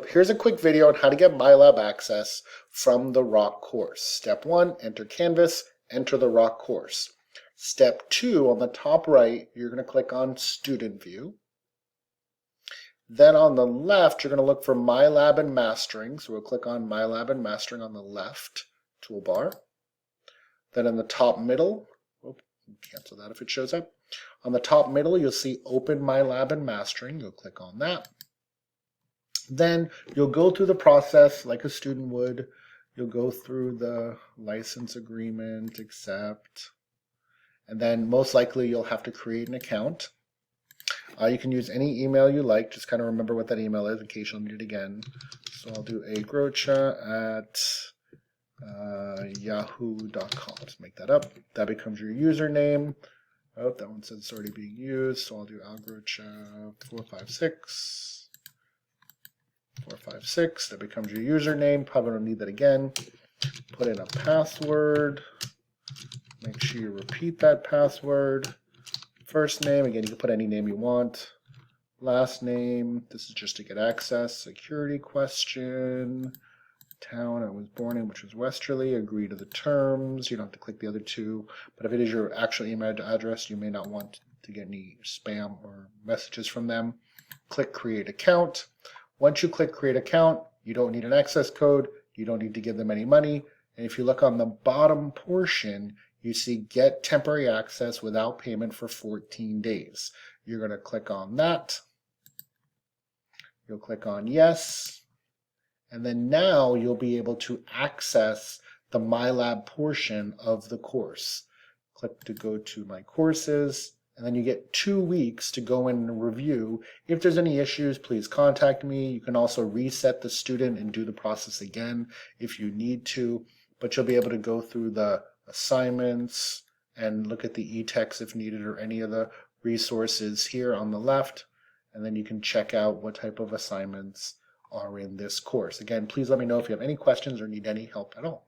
here's a quick video on how to get MyLab access from the ROC course. Step 1, enter Canvas, enter the ROC course. Step 2, on the top right, you're going to click on Student View. Then on the left, you're going to look for MyLab and Mastering. So we'll click on MyLab and Mastering on the left toolbar. Then in the top middle, cancel that if it shows up. On the top middle, you'll see Open MyLab and Mastering. You'll click on that. Then you'll go through the process like a student would. You'll go through the license agreement, accept, and then most likely you'll have to create an account. You can use any email you like. Just kind of remember what that email is in case you'll need it again. So I'll do agrocha@yahoo.com. Let's make that up. That becomes your username. Oh, that one says it's already being used. So I'll do agrocha456. That becomes your username. Probably don't need that again. Put in a password. Make sure you repeat that password. First name, again, you can put any name you want. Last name, this is just to get access. Security question. Town I was born in, which was Westerly. Agree to the terms. You don't have to click the other two. But if it is your actual email address, you may not want to get any spam or messages from them. Click Create Account. Once you click Create Account, you don't need an access code. You don't need to give them any money. And if you look on the bottom portion, you see Get Temporary Access Without Payment for 14 days. You're going to click on that. You'll click on Yes. And then now you'll be able to access the MyLab portion of the course. Click to go to My Courses. And then you get 2 weeks to go in and review. If there's any issues, please contact me. You can also reset the student and do the process again if you need to. But you'll be able to go through the assignments and look at the e-text if needed or any of the resources here on the left. And then you can check out what type of assignments are in this course. Again, please let me know if you have any questions or need any help at all.